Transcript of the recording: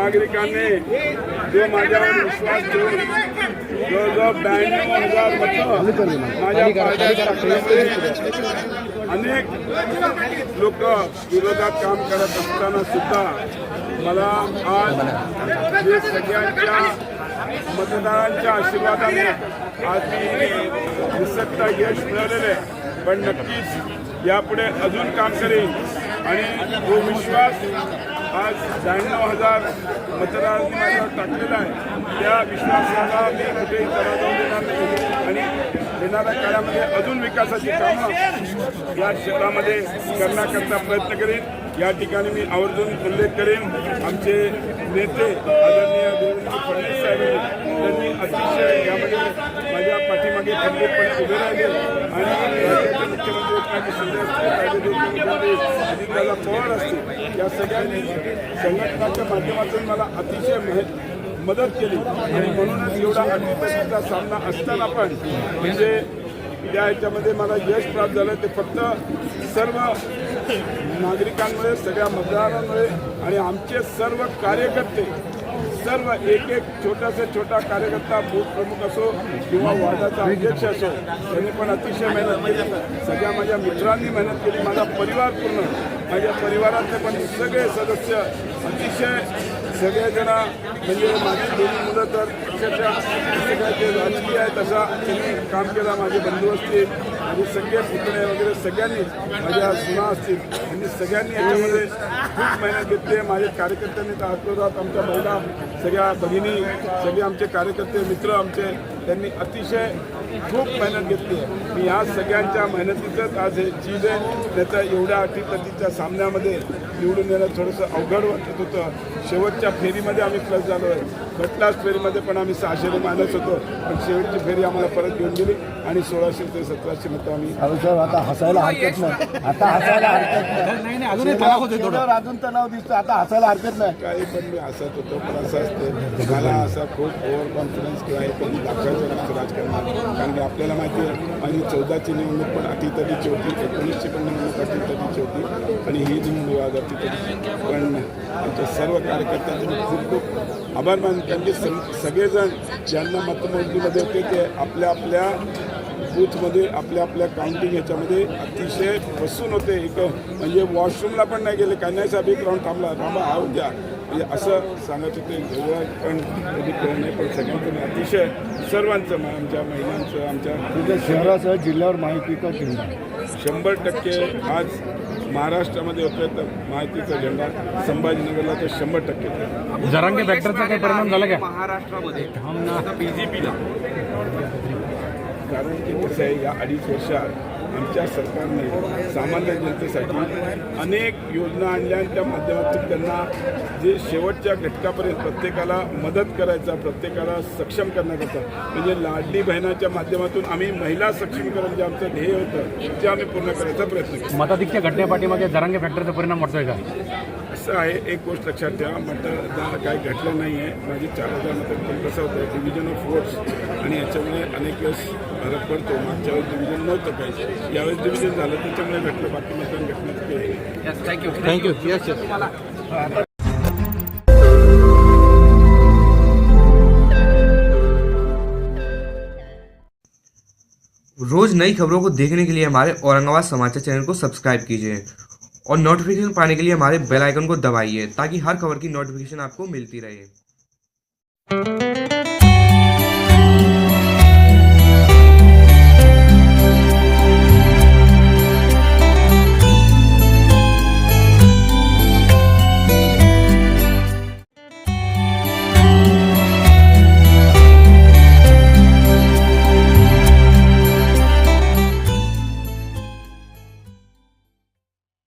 नागरिकांनी जो माझ्यावर विश्वास ठेवून जवळजवळ 92,000 मतं माझ्या पार्टीला टाकल्यामुळे अनेक लोक विरोधात काम करत असताना सुद्धा मला आज जे सगळ्यांच्या मतदारांच्या आशीर्वादाने आज मी निसक्त यश मिळवलेले, पण नक्कीच यापुढे अजून काम करेन आणि तो विश्वास आज 92,000 मतदारांनी माझ्यावर टाकलेला आहे, त्या विश्वासाला मी कुठेही पराभव देणार नाही आणि येणाऱ्या काळामध्ये अजून विकासाची कामं या क्षेत्रामध्ये करण्याकरता प्रयत्न करेन. या ठिकाणी मी आवर्जून उल्लेख करेन आमचे नेते आदरणीय देवेंद्र फडणवीस साहेब त्यांनी अतिशय यामध्ये माझ्या पाठीमागे खंबीरपणे उभे राहिले आणि राज्याचे मुख्यमंत्री एकनाथ शिंदे असतील, अजितदादा पवार असतील, या सगळ्यांनी संघटनाच्या माध्यमातून मला अतिशय मदत केली आणि म्हणूनच एवढा अटीतटीचा सामना असताना पण म्हणजे त्या ह्याच्यामध्ये मला यश प्राप्त झालं. ते फक्त सर्व नागरिकांमुळे, सगळ्या मतदारांमुळे आणि आमचे सर्व कार्यकर्ते, सर्व एक छोटा कार्यकर्ता, बूथ प्रमुख असो किंवा वार्डाचा अध्यक्ष असो, त्यांनी पण अतिशय मेहनत केली. सगळ्या माझ्या मित्रांनी मेहनत केली, माझा परिवार पूर्ण, माझ्या परिवारातले पण सगळे सदस्य अतिशय सगळेजण म्हणजे माझी दोन्ही मुलं तर अक्षरशः सगळ्या जे राजकीय आहे तसा त्यांनी काम केला. माझे बंधू असतील, माझे सगळे पुतणे वगैरे सगळ्यांनी, माझ्या सुना असतील, त्यांनी सगळ्यांनी याच्यामध्ये खूप मेहनत घेतली आहे. माझे कार्यकर्त्यांनी तर आत्मदात आमच्या महिला सगळ्या भगिनी, सगळे आमचे कार्यकर्ते मित्र आमचे, त्यांनी अतिशय खूप मेहनत घेतली आहे. मी या सगळ्यांच्या मेहनतीतच आज हे चीज आहे. त्याचा एवढ्या अटीतटीच्या सामन्यामध्ये निवडून येणं थोडंसं अवघड वाटत होतं. शेवटच्या फेरीमध्ये आम्ही प्लस झालो आहे. बटलास फेरीमध्ये पण आम्ही 600 मायनस होतो, पण शेवटची फेरी आम्हाला परत घेऊन गेली आणि 1600 ते 1700 मतं आम्ही. आता हसायला हरकत नाही, आता हसायला हरकत नाही, अजून तणाव दिसतो, आता हसायला हरकत नाही. काही पण मी हसत होतो, पण असं असते मला असा खूप ओव्हर कॉन्फिडन्स किंवा हे कधी दाखवायचं नसतं राजकारणात. कारण की आपल्याला माहिती आहे माझी 14ची निवडणूक पण अटीतटीची होती, 19ची पण निवडणूक अटीतटीची होती आणि ही निवडणूक आज अटीतटीची. पण आमच्या सर्व कार्यकर्त्यांचे मी खूप आभार मानतो, कारण की सगळेजण ज्यांना मतमोजणीमध्ये होते ते आपल्या आपल्या बूथमध्ये आपल्या काउंटिंग ह्याच्यामध्ये अतिशय बसून होते. एक म्हणजे वॉशरूमला पण नाही गेले, काही नाही साहेब एक राऊंड थांबा हा द्या, म्हणजे असं सांगायचं ते वेगळं पण कधी कळलं नाही. पण सगळ्यांचं अतिशय सर्वांचं, आमच्या महिलांचं, आमच्या शहरासह जिल्ह्यावर माहितीचा झेंडा 100% आज महाराष्ट्रामध्ये होतं तर माहितीचा झेंडा संभाजीनगरला तर 100%. जरांगे फॅक्टरचा काही परिणाम झाला का महाराष्ट्रामध्ये बीजेपीला? कारण की कसं आहे, या 2.5 वर्षात आमच्या सरकारने सामान्य जनतेसाठी अनेक योजना आणल्या आणि त्या माध्यमातून त्यांना जे शेवटच्या घटकापर्यंत प्रत्येकाला मदत करायचा, प्रत्येकाला सक्षम करण्याकरता म्हणजे लाडली बहिणाच्या माध्यमातून आम्ही महिला सक्षमीकरण जे आमचं ध्येय होतं ते आम्ही पूर्ण करायचा प्रयत्न केला. मताधिक्य घटनेपाठीमागे जरांगे फॅक्टरचा परिणाम वाटतोय का? असं आहे, एक गोष्ट लक्षात ठेवा, मतदान काही घडलं नाही आहे. माझी 4000 मतं, पण कसं होतं डिव्हिजन ऑफ वोट्स आणि याच्यामुळे अनेक वेळेस फरक पडतो. मागच्या वेळेस डिव्हिजन नव्हतं काही, यावेळेस डिव्हिजन झालं त्याच्यामुळे घटलं, बाकी मतदान घटण्यात काही. थँक्यू. यस. रोज नई खबरों को देखने के लिए हमारे औरंगाबाद समाचार चैनल को सब्सक्राइब कीजिए और नोटिफिकेशन पाने के लिए हमारे बेल आइकन को दबाइए ताकि हर खबर की नोटिफिकेशन आपको मिलती रहे।